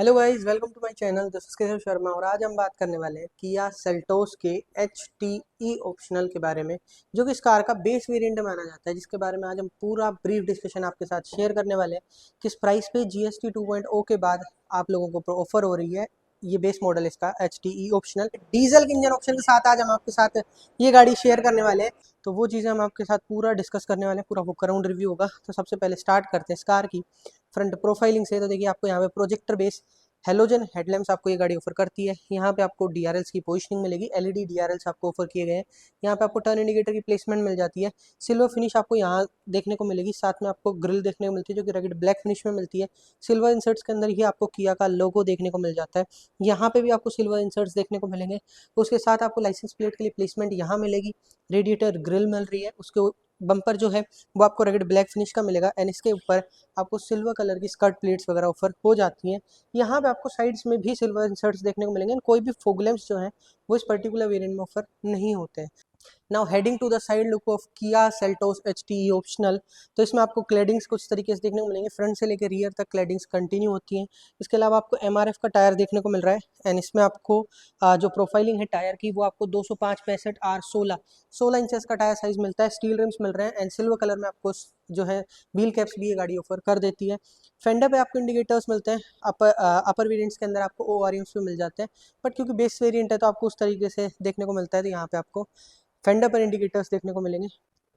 Hello guys, welcome to my channel. This is Keshav Sharma और आज हम बात करने वाले हैं किया सेल्टोस के HTE ऑप्शनल के बारे में, जो कि इस कार का बेस वेरिएंट माना जाता है, जिसके बारे में आज हम पूरा ब्रीफ डिस्कशन आपके साथ शेयर करने वाले हैं। किस प्राइस पे GST 2.0 के बाद आप लोगों को ऑफर हो रही है ये बेस मॉडल इसका HTE optional diesel engine option के साथ आज हम आपके साथ ये गाड़ी शेयर करने वाले हैं। तो वो चीज़ें हम आपके साथ पूरा डिस्कस करने वाले हैं, पूरा वो राउंड रिव्यू होगा। तो सबसे पहले स्टार्ट करते हैं इस कार की फ्रंट प्रोफाइलिंग से। तो देखिए, आपको यहाँ पे प्रोजेक्टर बेस हेलोजन हेडलैम्प्स आपको ये गाड़ी ऑफर करती है। यहाँ पे आपको DRLs की पोजिशनिंग मिलेगी, LED DRLs आपको ऑफर किए गए हैं। यहाँ पे आपको टर्न इंडिकेटर की प्लेसमेंट मिल जाती है। सिल्वर फिनिश आपको यहाँ देखने को मिलेगी, साथ में आपको ग्रिल देखने को मिलती है जो कि रगड़ ब्लैक फिनिश में मिलती है। सिल्वर इंसर्ट्स के अंदर ही आपको किया का लोगो देखने को मिल जाता है। यहाँ पे भी आपको सिल्वर इंसर्ट्स देखने को मिलेंगे। उसके साथ आपको लाइसेंस प्लेट के लिए प्लेसमेंट यहाँ मिलेगी। रेडिएटर ग्रिल मिल रही है, उसके बम्पर जो है वो आपको रगड़ ब्लैक फिनिश का मिलेगा एंड इसके ऊपर आपको सिल्वर कलर की स्कर्ट प्लेट्स वगैरह ऑफर हो जाती हैं। यहाँ पे आपको साइड्स में भी सिल्वर इंसर्ट्स देखने को मिलेंगे। कोई भी फॉग लैंप्स जो हैं वो इस पर्टिकुलर वेरिएंट में ऑफर नहीं होते हैं। Now heading to the side look of Kia Seltos HTE optional. तो इसमें आपको क्लैडिंग्स कुछ तरीके से देखने को मिलेंगे, फ्रंट से लेकर रियर तक क्लैडिंग्स कंटिन्यू होती हैं। इसके अलावा आपको MRF का टायर देखने को मिल रहा है एंड इसमें आपको जो प्रोफाइलिंग है टायर की वो आपको 205 65 R16 16 इंचेस का टायर साइज मिलता है। स्टील रिम्स मिल रहे हैं एंड सिल्वर कलर में आपको जो है व्हील कैप्स भी ये गाड़ी ऑफर कर देती है। फेंडर पे आपको इंडिकेटर्स मिलते हैं। अपर वेरिएंट्स के अंदर आपको ORMs भी मिल जाते हैं, बट क्योंकि बेस वेरिएंट है तो आपको उस तरीके से देखने को मिलता है। तो यहाँ पे आपको फेंडर पर इंडिकेटर्स देखने को मिलेंगे।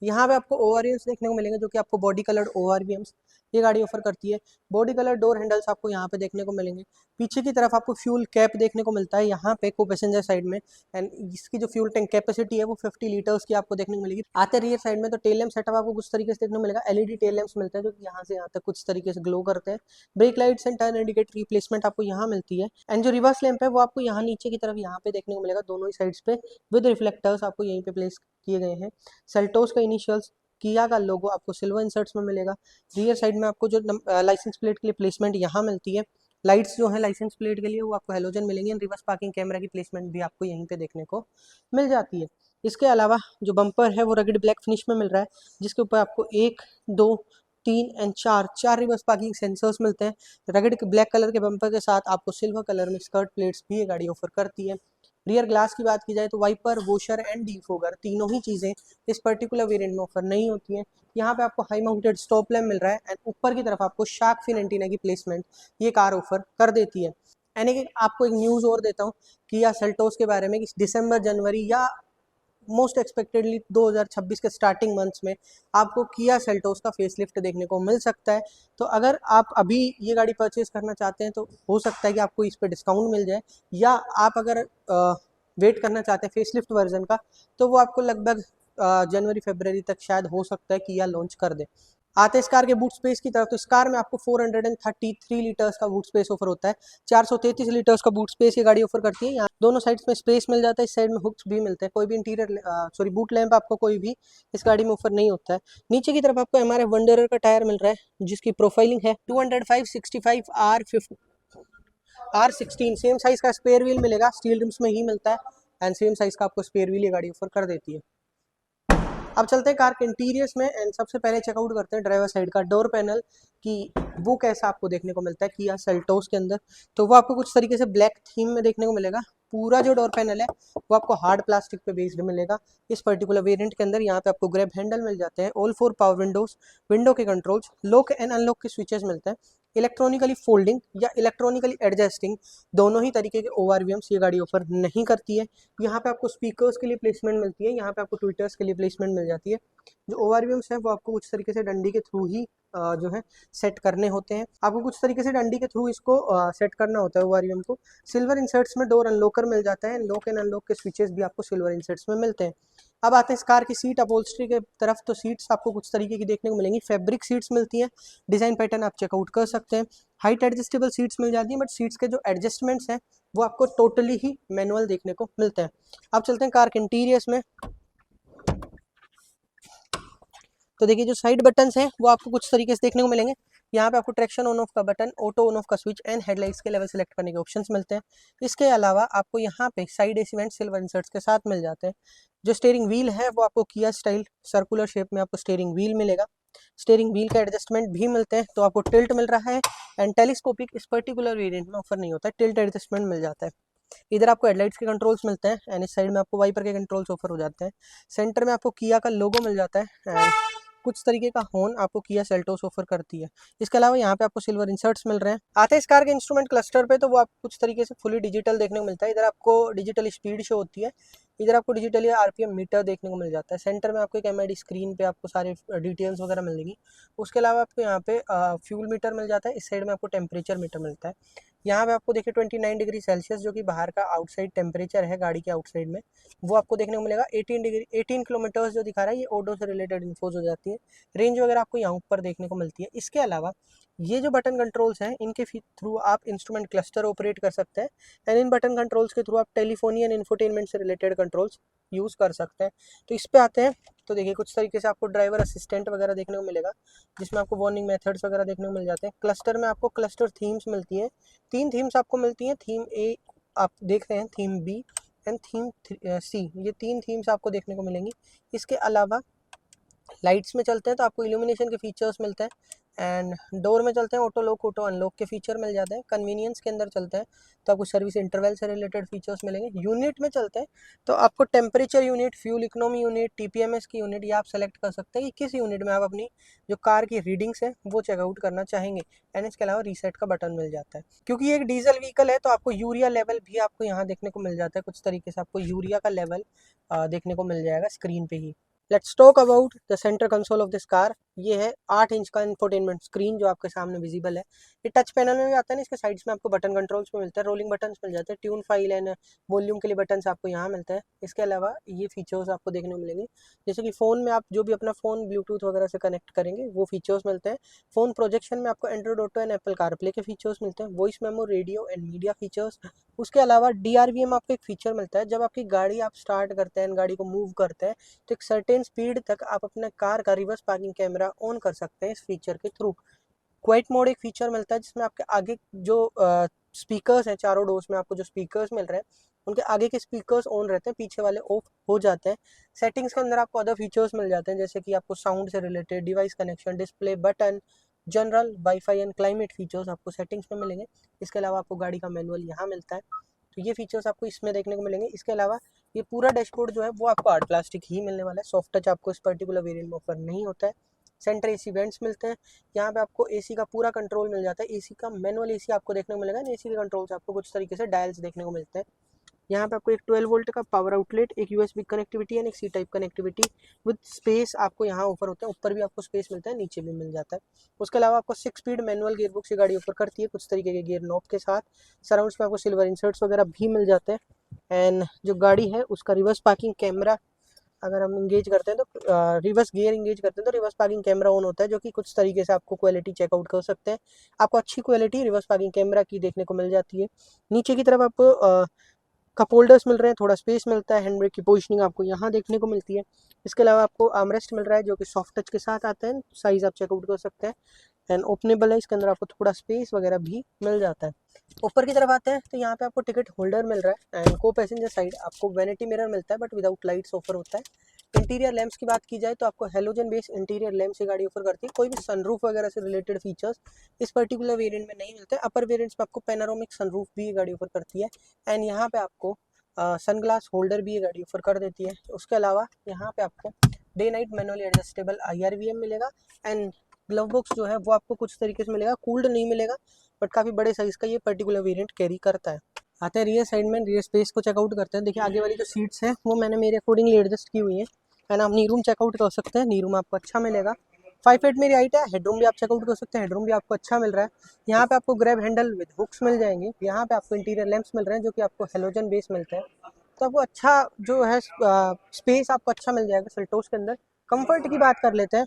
यहाँ पे आपको ORVMs देखने को मिलेंगे, जो कि आपको बॉडी कलर्ड ORVMs ये गाड़ी ऑफर करती है। बॉडी कलर डोर हैंडल्स आपको यहाँ पे देखने को मिलेंगे। पीछे की तरफ आपको फ्यूल कैप देखने को मिलता है यहाँ पे को पैसेंजर साइड में एंड इसकी जो फ्यूल टैंक कैपेसिटी है वो 50 लीटर्स की आपको देखने को मिलेगी। आते रियर साइड में तो टेल लैंप सेटअप आपको कुछ तरीके से देखने को मिलेगा। LED टेल लैंप्स मिलते हैं जो कि यहाँ से यहाँ तक कुछ तरीके से ग्लो करते हैं। Break lights and turn indicator replacement आपको यहाँ मिलती है एंड जो रिवर्स लैंप है वो आपको यहाँ नीचे की तरफ यहाँ पे देखने को मिलेगा, दोनों ही साइड्स पे विद रिफ्लेक्टर्स आपको यहीं पे प्लेस किए गए हैं। सेल्टोस का इनिशियल्स किया का लोगो आपको सिल्वर इंसर्ट्स में मिलेगा। रियर साइड में आपको जो लाइसेंस प्लेट के लिए प्लेसमेंट यहाँ मिलती है। लाइट्स जो है लाइसेंस प्लेट के लिए वो आपको हेलोजन मिलेंगे। रिवर्स पार्किंग कैमरा की प्लेसमेंट भी आपको यहीं पे देखने को मिल जाती है। इसके अलावा जो बम्पर है वो रगड़ ब्लैक फिनिश में मिल रहा है, जिसके ऊपर आपको 1 2 3 एंड 4 रिवर्स पार्किंग सेंसर्स मिलते हैं। रगड़ ब्लैक कलर के बम्पर के साथ आपको सिल्वर कलर में स्कर्ट प्लेट्स भी ये गाड़ी ऑफर करती है। रियर ग्लास की बात की जाए तो वाइपर, वॉशर एंड डिफोगर तीनों ही चीज़ें इस पर्टिकुलर वेरिएंट में ऑफर नहीं होती हैं। यहाँ पे आपको हाई माउंटेड स्टॉप लैम्प मिल रहा है एंड ऊपर की तरफ आपको शार्क फिन एंटीना की प्लेसमेंट ये कार ऑफर कर देती है। एंड एक आपको एक न्यूज़ और देता हूँ किया सेल्टोस के बारे में कि दिसंबर जनवरी या मोस्ट एक्सपेक्टेडली 2026 के स्टार्टिंग मंथ्स में आपको किया सेल्टोस का फेसलिफ्ट देखने को मिल सकता है। तो अगर आप अभी ये गाड़ी परचेज करना चाहते हैं तो हो सकता है कि आपको इस पर डिस्काउंट मिल जाए, या आप अगर वेट करना चाहते हैं फेसलिफ्ट वर्जन का तो वो आपको लगभग जनवरी फरवरी तक शायद हो सकता है किया लॉन्च कर दे। आते हैं इस कार के बूट स्पेस की तरफ। तो इस कार में आपको 433 लीटर्स का बूट स्पेस ऑफर होता है। 433 लीटर्स का बूट स्पेस ये गाड़ी ऑफर करती है। यहाँ दोनों साइड्स में स्पेस मिल जाता है, इस साइड में हुक्स भी मिलते हैं। कोई भी इंटीरियर बूट लैंप आपको कोई भी इस गाड़ी में ऑफर नहीं होता है। नीचे की तरफ आपको MRF वंडरर का टायर मिल रहा है जिसकी प्रोफाइलिंग है 205 65 R16। सेम साइज का स्पेयर व्हील मिलेगा, स्टील रिम्स में ही मिलता है एंड सेम साइज का आपको स्पेयर व्हील ये गाड़ी ऑफर कर देती है। अब चलते हैं कार के इंटीरियर्स में एंड सबसे पहले चेकआउट करते हैं ड्राइवर साइड का डोर पैनल कि वो कैसा आपको देखने को मिलता है किया सेल्टोस के अंदर। तो वो आपको कुछ तरीके से ब्लैक थीम में देखने को मिलेगा। पूरा जो डोर पैनल है वो आपको हार्ड प्लास्टिक पे बेस्ड मिलेगा इस पर्टिकुलर वेरिएंट के अंदर। यहाँ पे आपको ग्रैब हैंडल मिल जाते हैं, ऑल 4 पावर विंडोज, विंडो के कंट्रोल्स, लॉक एंड अनलॉक के स्विचेस मिलते हैं। इलेक्ट्रॉनिकली फोल्डिंग या इलेक्ट्रॉनिकली एडजस्टिंग दोनों ही तरीके के ORVMs ये गाड़ी ऑफर नहीं करती है। यहाँ पे आपको स्पीकर्स के लिए प्लेसमेंट मिलती है, यहाँ पे आपको ट्विटर्स के लिए प्लेसमेंट मिल जाती है। जो ORVMs है वो आपको कुछ तरीके से डंडी के थ्रू ही जो है सेट करने होते हैं। आपको कुछ तरीके से डंडी के थ्रू इसको सेट करना होता है ORVM को। सिल्वर इंसर्ट्स में डोर अनलॉकर मिल जाता है, लॉक एंड अनलॉक के स्विचेस भी आपको सिल्वर इंसर्ट्स में मिलते हैं। अब आते हैं इस कार की सीट अपहोल्स्ट्री के तरफ। तो सीट्स आपको कुछ तरीके की देखने को मिलेंगी। फैब्रिक सीट्स मिलती हैं, डिज़ाइन पैटर्न आप चेकआउट कर सकते हैं। हाइट एडजस्टेबल सीट्स मिल जाती हैं, बट सीट्स के जो एडजस्टमेंट्स हैं वो आपको टोटली ही मैनुअल देखने को मिलते हैं। अब चलते हैं कार के इंटीरियर्स में। तो देखिए, जो साइड बटन्स हैं वो आपको कुछ तरीके से देखने को मिलेंगे। यहाँ पे आपको ट्रैक्शन ऑन ऑफ का बटन, ऑटो ऑन ऑफ का स्विच एंड हेडलाइट्स के लेवल सेलेक्ट करने के ऑप्शंस मिलते हैं। इसके अलावा आपको यहाँ पे side AC went silver inserts के साथ मिल जाते हैं। जो स्टीयरिंग व्हील है वो आपको किया स्टाइल सर्कुलर शेप में आपको स्टीयरिंग व्हील मिलेगा। स्टीयरिंग व्हील का एडजस्टमेंट भी मिलते हैं, तो आपको टिल्ट मिल रहा है। एंड टेलीस्कोपिक इस पर्टिकुलर वेरिएंट में ऑफर नहीं होता है, टिल्ट एडजस्टमेंट मिल जाता है। इधर आपको हेडलाइट्स के कंट्रोल्स मिलते हैं एंड इस साइड में आपको वाइपर के कंट्रोल्स ऑफर हो जाते हैं। सेंटर में आपको किया का लोगो मिल जाता है एंड कुछ तरीके का हॉर्न आपको किया सेल्टोस ऑफर करती है। इसके अलावा यहाँ पे आपको सिल्वर इंसर्ट्स मिल रहे हैं। आते हैं इस कार के इंस्ट्रूमेंट क्लस्टर पे, तो वो आपको कुछ तरीके से फुली डिजिटल देखने को मिलता है। इधर आपको डिजिटल स्पीड शो होती है, इधर आपको डिजिटली आरपीएम मीटर देखने को मिल जाता है। सेंटर में आपको एक एमआईडी स्क्रीन पे आपको सारे डिटेल्स वगैरह मिल जाएंगी। उसके अलावा आपको यहाँ पे फ्यूल मीटर मिल जाता है, इस साइड में आपको टेम्परेचर मीटर मिलता है। यहाँ पे आपको देखिए 29 डिग्री सेल्सियस जो कि बाहर का आउटसाइड टेम्परेचर है गाड़ी के आउटसाइड में, वो आपको देखने को मिलेगा। 18 किलोमीटर्स जो दिखा रहा है ये ओडो से रिलेटेड इन्फोज हो जाती है। रेंज वगैरह आपको यहाँ ऊपर देखने को मिलती है। इसके अलावा ये जो बटन कंट्रोल्स हैं इनके थ्रू आप इंस्ट्रूमेंट क्लस्टर ऑपरेट कर सकते हैं एंड इन बटन कंट्रोल्स के थ्रू आप टेलीफोनी एंड इन्फोटेनमेंट से रिलेटेड कंट्रोल्स यूज़ कर सकते हैं। तो इस पे आते हैं, तो देखिए कुछ तरीके से आपको ड्राइवर असिस्टेंट वगैरह देखने को मिलेगा, जिसमें आपको वार्निंग मेथड्स वगैरह देखने को मिल जाते हैं। क्लस्टर में आपको क्लस्टर थीम्स मिलती हैं, 3 थीम्स आपको मिलती हैं। थीम ए आप देख रहे हैं, थीम बी एंड थीम सी, ये 3 थीम्स आपको देखने को मिलेंगी। इसके अलावा लाइट्स में चलते हैं तो आपको इल्यूमिनेशन के फीचर्स मिलते हैं एंड डोर में चलते हैं ऑटो लॉक ऑटो अनलॉक के फीचर मिल जाते हैं। कन्वीनियंस के अंदर चलते हैं तो आपको सर्विस इंटरवल से रिलेटेड फीचर्स मिलेंगे। यूनिट में चलते हैं तो आपको temperature unit, fuel economy unit, TPMS की यूनिट, ये आप सेलेक्ट कर सकते हैं कि किस यूनिट में आप अपनी जो कार की रीडिंग्स है वो चेकआउट करना चाहेंगे। एंड इसके अलावा रीसेट का बटन मिल जाता है। क्योंकि ये एक डीजल व्हीकल है तो आपको यूरिया लेवल भी आपको यहाँ देखने को मिल जाता है। कुछ तरीके से आपको यूरिया का लेवल देखने को मिल जाएगा स्क्रीन पे ही। Let's talk about the centre console of this car. ये है 8 इंच का इंफोटेनमेंट स्क्रीन जो आपके सामने विजिबल है। ये टच पैनल में भी आता है ना, इसके साइड्स में आपको बटन कंट्रोल्स में मिलते हैं, रोलिंग बटन्स मिल जाते हैं, ट्यून फाइल एंड वॉल्यूम के लिए बटन्स आपको यहाँ मिलते हैं। इसके अलावा ये फीचर्स आपको देखने को मिलेंगे, जैसे कि फ़ोन में आप जो भी अपना फ़ोन ब्लूटूथ वगैरह से कनेक्ट करेंगे वो फीचर्स मिलते हैं। फ़ोन प्रोजेक्शन में आपको Android auto and Apple CarPlay के फीचर्स मिलते हैं, voice memo, radio and media features. उसके अलावा DRVM आपको एक फीचर मिलता है, जब आपकी गाड़ी आप स्टार्ट करते हैं, गाड़ी को मूव करते हैं तो एक सर्टेन स्पीड तक आप अपने कार का रिवर्स पार्किंग कैमरा ऑन कर सकते हैं इस फीचर के थ्रू। क्वाइट मोड एक फीचर मिलता है जिसमें आपके आगे जो स्पीकर्स हैं, चारों डोर्स में आपको जो स्पीकर्स मिल रहे हैं उनके आगे के स्पीकर्स ऑन रहते हैं, पीछे वाले ऑफ हो जाते हैं। सेटिंग्स के अंदर आपको अदर फीचर्स मिल जाते हैं, जैसे कि आपको साउंड से related, device connection, display button, general, wifi and climate features आपको सेटिंग्स में मिलेंगे। इसके अलावा आपको गाड़ी का मैनुअल यहाँ मिलता है, तो ये फीचर्स आपको इसमें देखने को मिलेंगे। इसके अलावा ये पूरा डैशबोर्ड जो है वो आपको हार्ड प्लास्टिक ही मिलने वाला है, सॉफ्ट टच आपको इस पर्टिकुलर वेरिएंट में ऑफर नहीं होता है। सेंटर एसी वेंट्स मिलते हैं, यहाँ पे आपको एसी का पूरा कंट्रोल मिल जाता है। एसी का मैनुअल एसी आपको देखने को मिलेगा, एसी के कंट्रोल्स आपको कुछ तरीके से डायल्स देखने को मिलते हैं। यहाँ पे आपको एक 12 वोल्ट का पावर आउटलेट, एक यूएसबी कनेक्टिविटी एंड एक C type connectivity with space आपको यहाँ ऑफर होता है। ऊपर भी आपको स्पेस मिलता है, नीचे भी मिल जाता है। उसके अलावा आपको 6 स्पीड मैनुअल गियर बॉक्स गाड़ी ऑफर करती है, कुछ तरीके के गियर नॉब के साथ। सराउंड्स में आपको सिल्वर इंसर्ट्स वगैरह भी मिल जाते हैं। एंड जो गाड़ी है उसका रिवर्स पार्किंग कैमरा अगर हम इंगेज करते हैं तो रिवर्स गियर इंगेज करते हैं तो रिवर्स पार्किंग कैमरा ऑन होता है, जो कि कुछ तरीके से आपको क्वालिटी चेकआउट कर सकते हैं। आपको अच्छी क्वालिटी रिवर्स पार्किंग कैमरा की देखने को मिल जाती है। नीचे की तरफ आपको कप होल्डर्स मिल रहे हैं, थोड़ा स्पेस मिलता है, हैंड ब्रेक की पोजिशनिंग आपको यहाँ देखने को मिलती है। इसके अलावा आपको आर्मरेस्ट मिल रहा है जो कि सॉफ्ट टच के साथ आता है, साइज आप चेकआउट कर सकते हैं एंड ओपनेबल है। इसके अंदर आपको थोड़ा स्पेस वगैरह भी मिल जाता है। ऊपर की तरफ आते हैं तो यहाँ पे आपको टिकट होल्डर मिल रहा है एंड को पैसेंजर साइड आपको वैनिटी मिरर मिलता है बट विदाउट लाइट्स ऑफर होता है। इंटीरियर लैंप्स की बात की जाए तो आपको हेलोजन बेस्ड इंटीरियर लैंप से गाड़ी ऑफर करती है। कोई भी सनरूफ वगैरह से रिलेटेड फीचर्स इस पर्टिकुलर वेरिएंट में नहीं मिलते। अपर वेरिएंट्स में आपको पैनोरामिक सनरूफ भी ये गाड़ी ऑफर करती है एंड यहाँ पे आपको सनग्लास होल्डर भी ये गाड़ी ऑफर कर देती है। उसके अलावा यहाँ पे आपको day night manually adjustable IRVM मिलेगा एंड ग्लव बॉक्स जो है वो आपको कुछ तरीके से मिलेगा, कूल्ड नहीं मिलेगा बट काफ़ी बड़े साइज़ का ये पर्टिकुलर वेरिएंट कैरी करता है। आते हैं रियर साइड में, रियर स्पेस को चेकआउट करते हैं। देखिए आगे वाली जो सीट्स हैं वो मैंने मेरे अकॉर्डिंगली एडजस्ट की हुई है एंड आप नी रूम चेकआउट कर सकते हैं, नी रूम आपको अच्छा मिलेगा। 5 फीट मेरी हाइट है, हेडरूम भी आप चेकआउट कर सकते हैं, हेडरूम भी आपको अच्छा मिल रहा है। यहाँ पे आपको ग्रैब हैंडल विद हुक्स मिल जाएंगे, यहाँ पे आपको इंटीरियर लैंप्स मिल रहे हैं जो कि आपको हेलोजन बेस मिलते हैं, तो आपको अच्छा जो है स्पेस आपको अच्छा मिल जाएगा सेल्टोस के अंदर। कंफर्ट की बात कर लेते हैं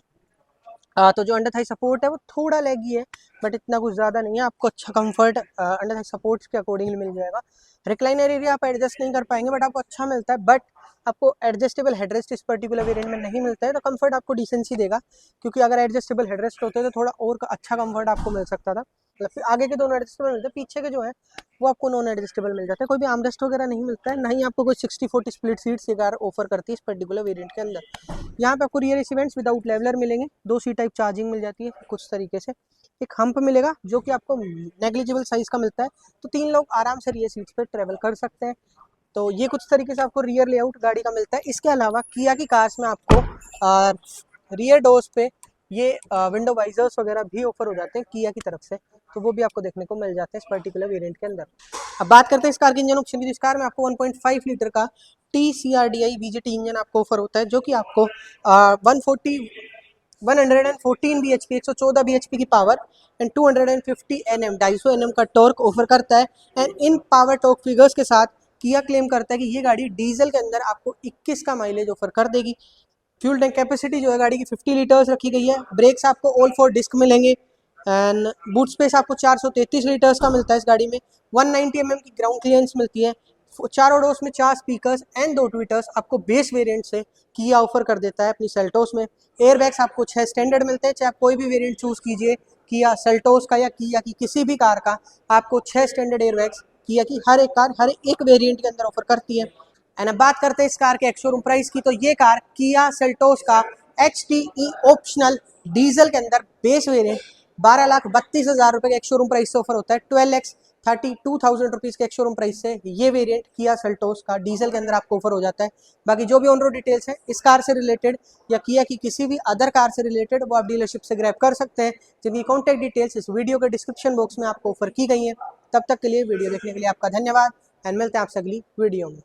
तो जो अंडर थाई सपोर्ट है वो थोड़ा लैगी है बट इतना कुछ ज़्यादा नहीं है, आपको अच्छा कंफर्ट अंडर थाई सपोर्ट्स के अकॉर्डिंगली मिल जाएगा। रिक्लाइनर एरिया आप एडजस्ट नहीं कर पाएंगे बट आपको अच्छा मिलता है, बट आपको एडजस्टेबल हेडरेस्ट इस पर्टिकुलर वेरिएंट में नहीं मिलता है, तो कंफर्ट आपको डिसेंसी देगा। क्योंकि अगर एडजस्टेबल हेडरेस्ट होते तो थोड़ा और अच्छा कंफर्ट आपको मिल सकता था। मतलब आगे के दोनों एडजस्टेबल मिलते हैं, पीछे के जो है वो आपको नॉन एडजस्टेबल मिल जाता है, कोई भी आर्मरेस्ट वगैरह नहीं मिलता है, ना ही आपको कोई 60-40 स्प्लिट सीट्स ये कार ऑफर करती है इस पर्टिकुलर वेरिएंट के अंदर। यहाँ पे आपको रियर इवेंट्स विदाउट लेवलर मिलेंगे, 2 सी टाइप चार्जिंग मिल जाती है कुछ तरीके से, एक हम्प मिलेगा जो कि आपको नेग्लिजिबल साइज का मिलता है, तो 3 लोग आराम से रियर सीट्स पे ट्रेवल कर सकते हैं। तो ये कुछ तरीके से आपको रियर लेआउट गाड़ी का मिलता है। इसके अलावा किया की कार्स में आपको रियर डोर्स पे ये विंडो वाइजर्स वगैरह भी ऑफर हो जाते हैं किया की तरफ से, तो वो भी आपको देखने को मिल जाते हैं इस पर्टिकुलर वेरिएंट के अंदर। अब बात करते हैं इस कार के इंजन ऑप्शन की। इस कार में आपको 1.5 लीटर का TCRDI VGT इंजन आपको ऑफर होता है, जो कि आपको 114 bhp 114 bhp की पावर एंड 250 Nm 250 Nm का टॉर्क ऑफर करता है। And in power torque figures के साथ किया क्लेम करता है कि ये गाड़ी डीजल के अंदर आपको 21 का माइलेज ऑफर कर देगी। फ्यूल टैंक कैपेसिटी जो है गाड़ी की 50 लीटर्स रखी गई है। ब्रेक्स आपको ऑल 4 डिस्क मिलेंगे एंड बूट स्पेस आपको 433 लीटर्स का मिलता है इस गाड़ी में। 190 mm की ग्राउंड क्लियरेंस मिलती है। चारों डोर्स में 4 स्पीकर्स एंड 2 ट्विटर्स आपको बेस वेरिएंट से किया ऑफर कर देता है अपनी सेल्टोस में। एयरबैग्स आपको 6 स्टैंडर्ड मिलते हैं, चाहे आप कोई भी वेरिएंट चूज कीजिए, किया सेल्टोस का या किया की किसी भी कार का, आपको 6 स्टैंडर्ड एयरबैग्स किया की हर एक कार हर एक वेरिएंट के अंदर ऑफर करती है। एंड अब बात करते हैं इस कार के एक्स शोरूम प्राइस की, तो ये कार किया सेल्टोस का HTE ऑप्शनल डीजल के अंदर बेस वेरिएंट 12,32,000 रुपये के एक्स शोरूम प्राइस से ऑफर होता है। 12,32,000 रुपीज़ के एक्स शोरूम प्राइस से ये वेरिएंट किया सेल्टोस का डीजल के अंदर आपको ऑफर हो जाता है। बाकी जो भी ऑन रोड डिटेल्स हैं इस कार से रिलेटेड या किया की किसी भी अदर कार से रिलेटेड, वो आप डीलरशिप से ग्रैब कर सकते हैं, जिनकी कॉन्टैक्ट डिटेल्स इस वीडियो के डिस्क्रिप्शन बॉक्स में आपको ऑफर की गई है। तब तक के लिए वीडियो देखने के लिए आपका धन्यवाद एंड मिलते हैं आपसे अगली वीडियो में।